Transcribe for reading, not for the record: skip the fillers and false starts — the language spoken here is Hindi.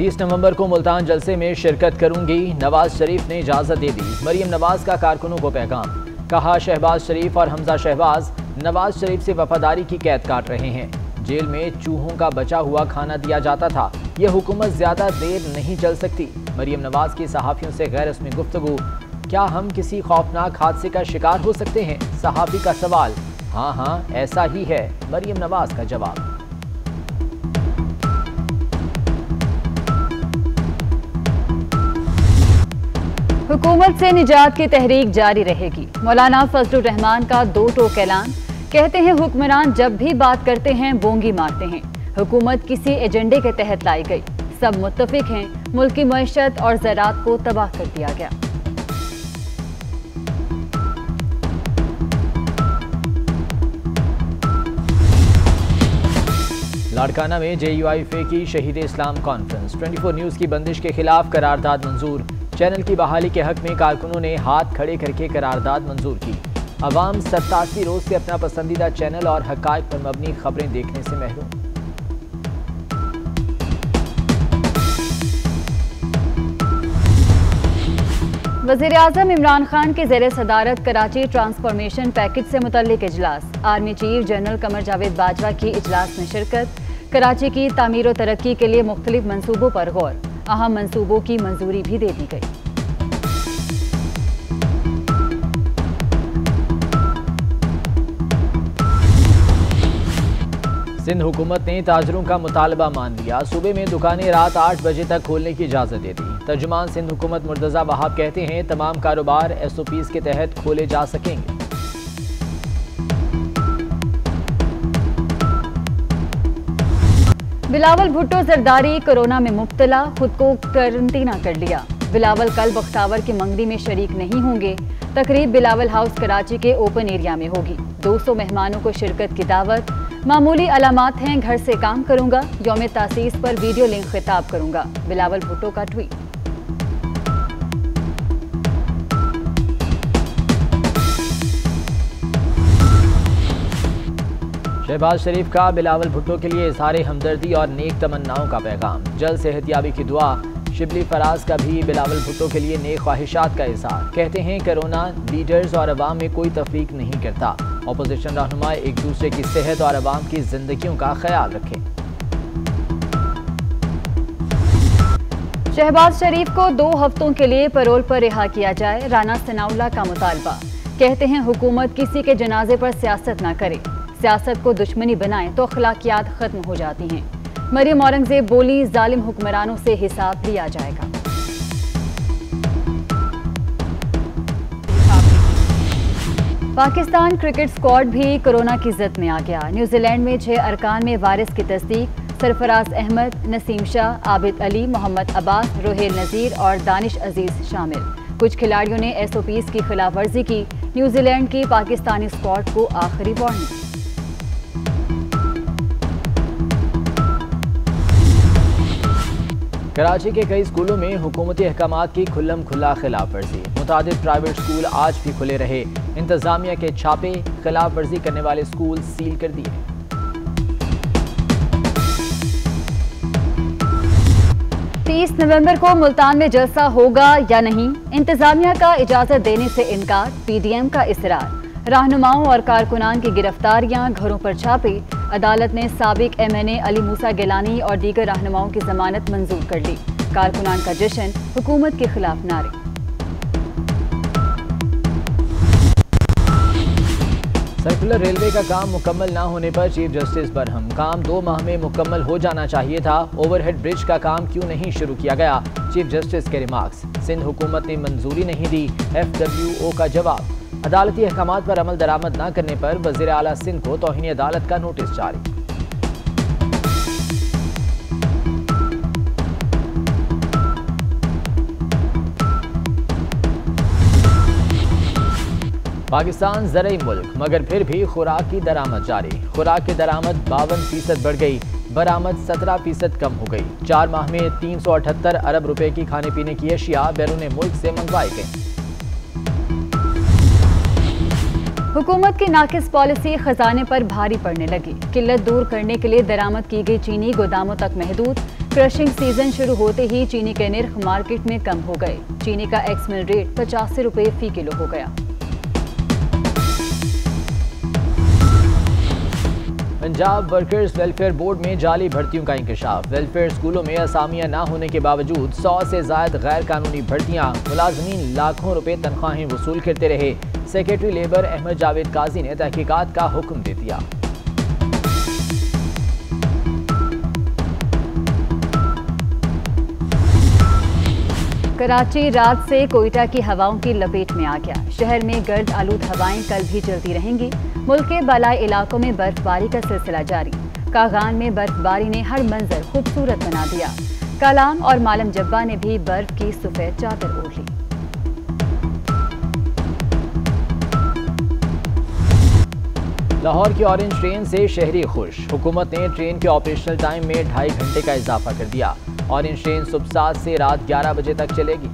30 नवंबर को मुल्तान जलसे में शिरकत करूंगी, नवाज शरीफ ने इजाजत दे दी। मरियम नवाज का कारकुनों को पैगाम, कहा शहबाज शरीफ और हमजा शहबाज नवाज शरीफ से वफादारी की कैद काट रहे हैं। जेल में चूहों का बचा हुआ खाना दिया जाता था, यह हुकूमत ज्यादा देर नहीं चल सकती। मरियम नवाज की सहाफियों से गैर रस्मी गुफ्तगू, क्या हम किसी खौफनाक हादसे का शिकार हो सकते हैं? सहाफी का सवाल, हाँ ऐसा ही है, मरियम नवाज का जवाब। हुकूमत से निजात की तहरीक जारी रहेगी। मौलाना फजलुर रहमान का दो टोक ऐलान, कहते हैं हुक्मरान जब भी बात करते हैं बोंगी मारते हैं। हुकूमत किसी एजेंडे के तहत लाई गई, सब मुत्तफिक हैं, मुल्क की मईशत और ज़राअत को तबाह कर दिया गया। लाड़काना में JUIF की शहीद इस्लाम कॉन्फ्रेंस, 24 न्यूज़ की बंदिश के खिलाफ करारदाद मंजूर। चैनल की बहाली के हक में कारकुनों ने हाथ खड़े करके करारदाद मंजूर की। अवाम 87 रोज से अपना पसंदीदा चैनल और हकायक पर मबनी खबरें देखने से महरूम। वज़ीर आज़म इमरान खान के ज़ेरे सदारत कराची ट्रांसफॉर्मेशन पैकेज से मुतल्लिक इजलास। Army chief general Qamar Javed Bajwa की इजलास में शिरकत। कराची की तामीर और तरक्की के लिए मुख्तलिफ मंसूबों पर गौर, अहम मंसूबों की मंजूरी भी दे दी गई। सिंध हुकूमत ने ताजरों का मुतालबा मान लिया, सूबे में दुकानें रात 8 बजे तक खोलने की इजाज़त दे दी। तर्जुमान सिंध हुकूमत मुर्तज़ा वहाब कहते हैं तमाम कारोबार SOPs के तहत खोले जा सकेंगे। बिलावल भुट्टो जरदारी कोरोना में मुब्तला, खुद को क्वारंटीना कर लिया। बिलावल कल बख्तावर की मंगनी में शरीक नहीं होंगे। तकरीब बिलावल हाउस कराची के ओपन एरिया में होगी। 200 मेहमानों को शिरकत की दावत। मामूली अलामात हैं, घर से काम करूंगा, यौम तासीस पर वीडियो लिंक खिताब करूंगा, बिलावल भुट्टो का ट्वीट। शहबाज शरीफ का बिलावल भुट्टो के लिए इज़हार हमदर्दी और नेक तमन्नाओं का पैगाम, जल्द सेहतयाबी की दुआ। शिबली फराज का भी बिलावल भुट्टो के लिए नेक ख्वाहिशात का इज़हार, कहते हैं कोरोना लीडर्स और अवाम में कोई तफरीक नहीं करता। अपोजिशन रहनुमा एक दूसरे की सेहत और अवाम की जिंदगियों का ख्याल रखें। शहबाज शरीफ को 2 हफ्तों के लिए पैरोल पर रिहा किया जाए, राना सनाउल्लाह का मुतालबा। कहते हैं हुकूमत किसी के जनाजे पर सियासत न करे, सियासत को दुश्मनी बनाए तो अखलाकियात खत्म हो जाती हैं। मरियम औरंगजेब बोली, जालिम हुक्मरानों से हिसाब लिया जाएगा। पाकिस्तान क्रिकेट स्क्वाड भी कोरोना की जद में आ गया। न्यूजीलैंड में 6 अरकान में वायरस की तस्दीक। सरफराज अहमद, नसीम शाह, आबिद अली, मोहम्मद अब्बास, रोहेल नज़ीर और दानिश अजीज शामिल। कुछ खिलाड़ियों ने SOPs की खिलाफ वर्जी की। न्यूजीलैंड की पाकिस्तानी स्क्वाड को आखिरी वार्निंग। कराची के कई स्कूलों में हुकूमती अहकामात की खुल्लम खुल्ला खिलाफ वर्जी। मुतादिद प्राइवेट स्कूल आज भी खुले रहे। इंतजामिया के छापे, खिलाफ वर्जी करने वाले स्कूल सील कर दिए। नवंबर को मुल्तान में जलसा होगा या नहीं, इंतजामिया का इजाजत देने से इनकार, PDM का इसरार। रहनुमाओं और कारकुनान की गिरफ्तारियां, घरों पर छापे। अदालत ने साबिक MNA अली मूसा गिलानी और दीगर रहनुमाओं की जमानत मंजूर कर ली। कारकुनान का जश्न, हुकूमत के खिलाफ नारे। सर्कुलर रेलवे का काम मुकम्मल ना होने पर चीफ जस्टिस बरहम, काम 2 माह में मुकम्मल हो जाना चाहिए था, ओवरहेड ब्रिज का काम क्यों नहीं शुरू किया गया? चीफ जस्टिस के रिमार्क्स। सिंध हुकूमत ने मंजूरी नहीं दी, FWO का जवाब। अदालती अहकामात पर अमल दरामद न करने पर वज़ीर आला सिंध को तौहीन अदालत का नोटिस जारी। पाकिस्तान ज़रई मुल्क, मगर फिर भी खुराक की दरामद जारी। खुराक की दरामद 52% बढ़ गई, बरामद 17% कम हो गई। 4 माह में 378 अरब रुपए की खाने पीने की अशिया बैरून मुल्क से मंगवाई गई। हुकूमत की नाकिस पॉलिसी खजाने पर भारी पड़ने लगी। किल्लत दूर करने के लिए दरामद की गई चीनी गोदामों तक महदूद। क्रशिंग सीजन शुरू होते ही चीनी के निर्ख मार्केट में कम हो गए। चीनी का एक्स मिल रेट 85 रुपये फी किलो हो गया। पंजाब वर्कर्स वेलफेयर बोर्ड में जाली भर्तियों का इंकशाफ। वेलफेयर स्कूलों में असामियां न होने के बावजूद 100 से ज्यादा गैर कानूनी भर्तियां, मुलाजमीन लाखों रुपए तनख्वाहें वसूल करते रहे। सेक्रेटरी लेबर अहमद जावेद काजी ने तहकीकात का हुक्म दे दिया। कराची रात से कोयटा की हवाओं की लपेट में आ गया। शहर में गर्द आलूद हवाएं कल भी चलती रहेंगी। मुल्क के बालाई इलाकों में बर्फबारी का सिलसिला जारी। कागान में बर्फबारी ने हर मंजर खूबसूरत बना दिया। कलाम और मालम जब्बा ने भी बर्फ की सफेद चादर ओढ़ ली। लाहौर की ऑरेंज ट्रेन से शहरी खुश। हुकूमत ने ट्रेन के ऑपरेशनल टाइम में 2.5 घंटे का इजाफा कर दिया। ऑरेंज ट्रेन सुबह 7 से रात 11 बजे तक चलेगी।